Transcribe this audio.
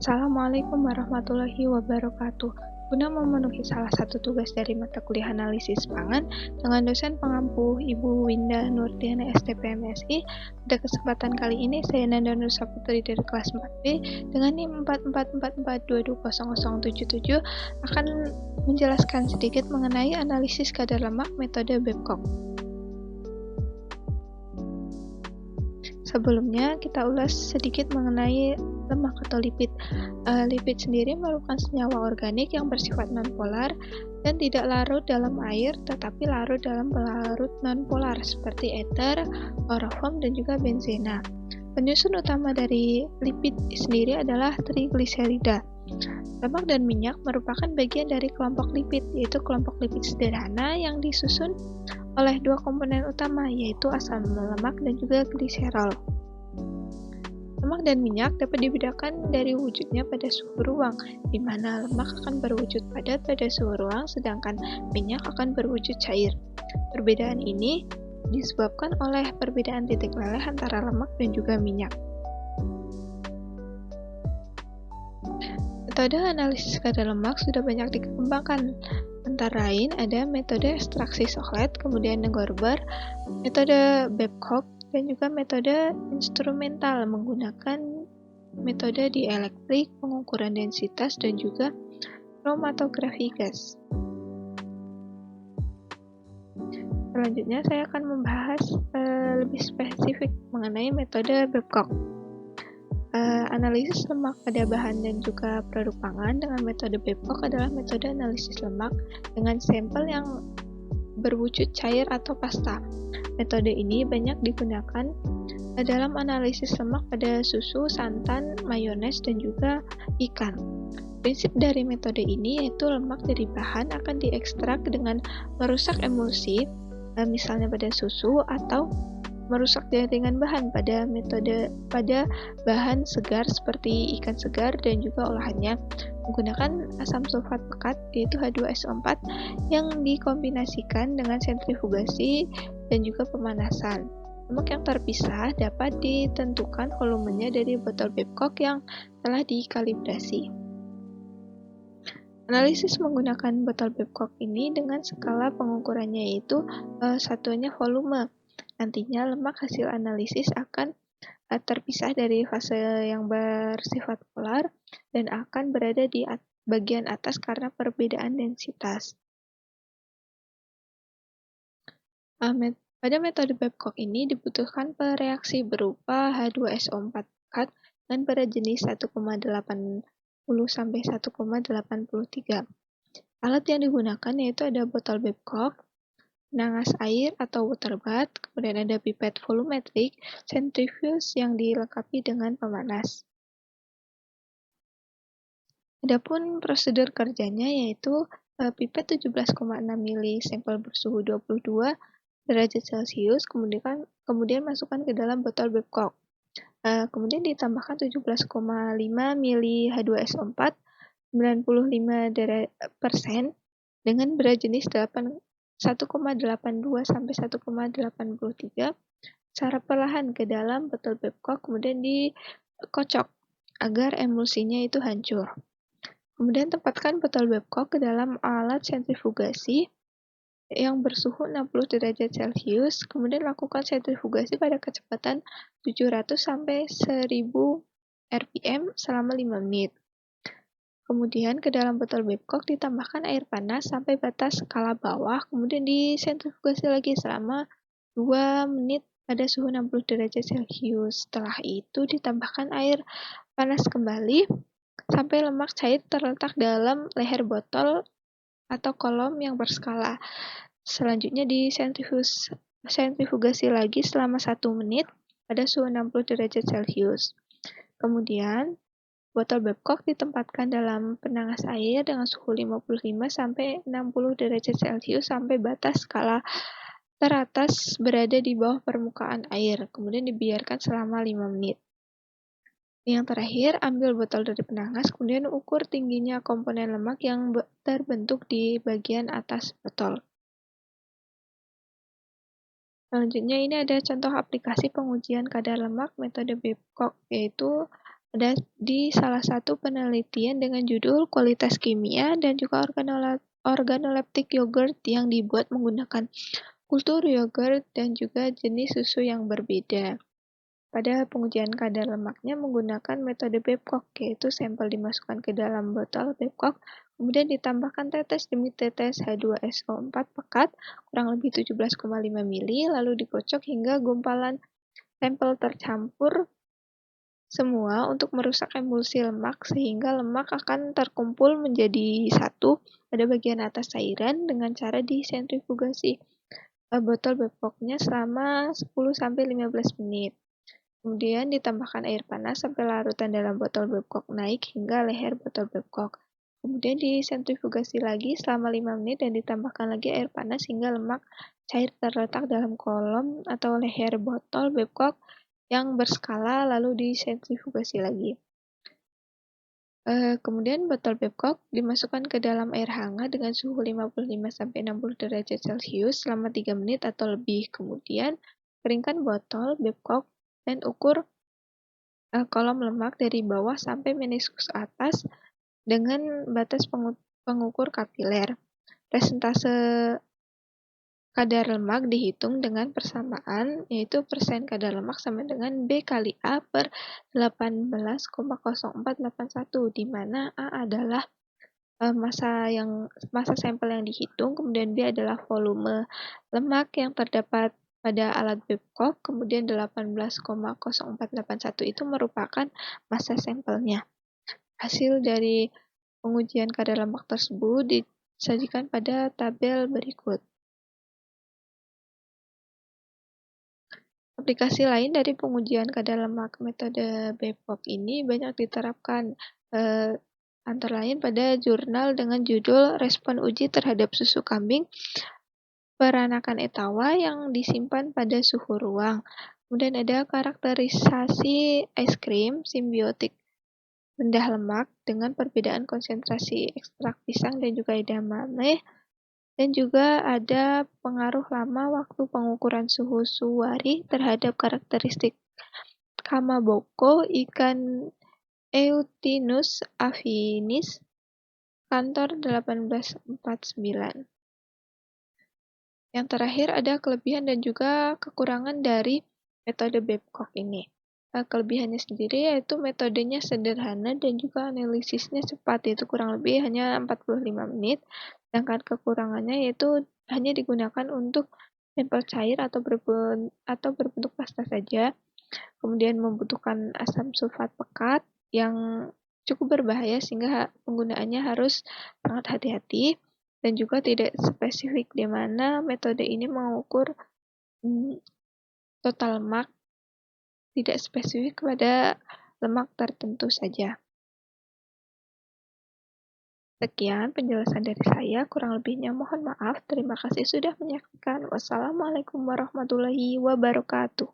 Assalamualaikum warahmatullahi wabarakatuh. Guna memenuhi salah satu tugas dari mata kuliah analisis pangan dengan dosen pengampu Ibu Winda Nurdiana STP/MSI, pada kesempatan kali ini saya Nanda Nur Saputri dari kelas 4B dengan NIM 44442200077 akan menjelaskan sedikit mengenai analisis kadar lemak metode Babcock. Sebelumnya kita ulas sedikit mengenai lemak atau lipid. Lipid sendiri merupakan senyawa organik yang bersifat nonpolar dan tidak larut dalam air tetapi larut dalam pelarut nonpolar seperti ether, kloroform, dan juga benzena. Penyusun utama dari lipid sendiri adalah trigliserida. Lemak dan minyak merupakan bagian dari kelompok lipid, yaitu kelompok lipid sederhana yang disusun oleh dua komponen utama, yaitu asam lemak dan juga gliserol. Lemak dan minyak dapat dibedakan dari wujudnya pada suhu ruang, di mana lemak akan berwujud padat pada suhu ruang, sedangkan minyak akan berwujud cair. Perbedaan ini disebabkan oleh perbedaan titik leleh antara lemak dan juga minyak. Metode analisis kadar lemak sudah banyak dikembangkan. Antara lain ada metode ekstraksi Sochlet, kemudian Negorber, metode Babcock, dan juga metode instrumental menggunakan metode dielektrik, pengukuran densitas, dan juga kromatografi gas. Selanjutnya saya akan membahas lebih spesifik mengenai metode Babcock. Analisis lemak pada bahan dan juga produk pangan dengan metode Babcock adalah metode analisis lemak dengan sampel yang berwujud cair atau pasta. Metode ini banyak digunakan dalam analisis lemak pada susu, santan, mayones, dan juga ikan. Prinsip dari metode ini yaitu lemak dari bahan akan diekstrak dengan merusak emulsi, misalnya pada susu, atau merusak jaringan bahan pada bahan segar seperti ikan segar dan juga olahannya menggunakan asam sulfat pekat yaitu H2SO4 yang dikombinasikan dengan sentrifugasi dan juga pemanasan. Lemak yang terpisah dapat ditentukan volumenya dari botol Babcock yang telah dikalibrasi. Analisis menggunakan botol Babcock ini dengan skala pengukurannya yaitu satuannya volume. Nantinya lemak hasil analisis akan terpisah dari fase yang bersifat polar dan akan berada di bagian atas karena perbedaan densitas. Pada metode Babcock ini dibutuhkan pereaksi berupa H2SO4 pekat dan pada jenis 1,80 sampai 1,83. Alat yang digunakan yaitu ada botol Babcock, penangas air atau water bath, kemudian ada pipet volumetrik, centrifuge yang dilengkapi dengan pemanas. Adapun prosedur kerjanya yaitu pipet 17,6 ml sampel bersuhu 22 derajat Celcius, kemudian masukkan ke dalam botol Babcock. Kemudian ditambahkan 17,5 ml H2SO4 95% dengan berat jenis 1,82 sampai 1,83 secara perlahan ke dalam botol Babcock, kemudian dikocok agar emulsinya itu hancur. Kemudian tempatkan botol Babcock ke dalam alat sentrifugasi yang bersuhu 60 derajat Celcius, kemudian lakukan sentrifugasi pada kecepatan 700 sampai 1000 rpm selama 5 menit. Kemudian ke dalam botol Babcock ditambahkan air panas sampai batas skala bawah, kemudian disentrifugasi lagi selama 2 menit pada suhu 60 derajat Celcius. Setelah itu ditambahkan air panas kembali sampai lemak cair terletak dalam leher botol atau kolom yang berskala. Selanjutnya disentrifugasi lagi selama 1 menit pada suhu 60 derajat Celcius. Kemudian botol Babcock ditempatkan dalam penangas air dengan suhu 55 sampai 60 derajat Celcius sampai batas skala teratas berada di bawah permukaan air. Kemudian dibiarkan selama 5 menit. Yang terakhir, ambil botol dari penangas, kemudian ukur tingginya komponen lemak yang terbentuk di bagian atas botol. Selanjutnya ini ada contoh aplikasi pengujian kadar lemak metode Babcock, yaitu Ada di salah satu penelitian dengan judul Kualitas Kimia dan juga organoleptik yogurt yang dibuat menggunakan kultur yogurt dan juga jenis susu yang berbeda. Pada pengujian kadar lemaknya menggunakan metode Babcock, yaitu sampel dimasukkan ke dalam botol Babcock, kemudian ditambahkan tetes demi tetes H2SO4 pekat, kurang lebih 17,5 ml, lalu dikocok hingga gumpalan sampel tercampur semua untuk merusak emulsi lemak sehingga lemak akan terkumpul menjadi satu pada bagian atas cairan dengan cara disentrifugasi botol Babcock-nya selama 10-15 menit. Kemudian ditambahkan air panas sampai larutan dalam botol Babcock naik hingga leher botol Babcock. Kemudian disentrifugasi lagi selama 5 menit dan ditambahkan lagi air panas hingga lemak cair terletak dalam kolom atau leher botol Babcock yang berskala lalu disentrifugasi lagi. Kemudian botol Babcock dimasukkan ke dalam air hangat dengan suhu 55-60 derajat Celcius selama 3 menit atau lebih. Kemudian keringkan botol Babcock dan ukur kolom lemak dari bawah sampai meniskus atas dengan batas pengukur kapiler. Presentase kadar lemak dihitung dengan persamaan, yaitu persen kadar lemak sama dengan B kali A per 18,0481, di mana A adalah massa sampel yang dihitung, kemudian B adalah volume lemak yang terdapat pada alat Babcock, kemudian 18,0481 itu merupakan massa sampelnya. Hasil dari pengujian kadar lemak tersebut disajikan pada tabel berikut. Aplikasi lain dari pengujian kadar lemak metode Babcock ini banyak diterapkan, antara lain pada jurnal dengan judul Respon Uji Terhadap Susu Kambing Peranakan Etawa yang disimpan pada suhu ruang. Kemudian ada karakterisasi es krim simbiotik rendah lemak dengan perbedaan konsentrasi ekstrak pisang dan juga edamame. Dan juga ada pengaruh lama waktu pengukuran suhu suwari terhadap karakteristik kamaboko ikan Eutinus affinis kantor 1849. Yang terakhir ada kelebihan dan juga kekurangan dari metode Babcock ini. Kelebihannya sendiri yaitu metodenya sederhana dan juga analisisnya cepat, yaitu kurang lebih hanya 45 menit. Sedangkan kekurangannya yaitu hanya digunakan untuk sampel cair atau berbentuk pasta saja. Kemudian membutuhkan asam sulfat pekat yang cukup berbahaya sehingga penggunaannya harus sangat hati-hati. Dan juga tidak spesifik, di mana metode ini mengukur total lemak, tidak spesifik pada lemak tertentu saja. Sekian penjelasan dari saya, kurang lebihnya mohon maaf. Terima kasih sudah menyaksikan. Wassalamualaikum warahmatullahi wabarakatuh.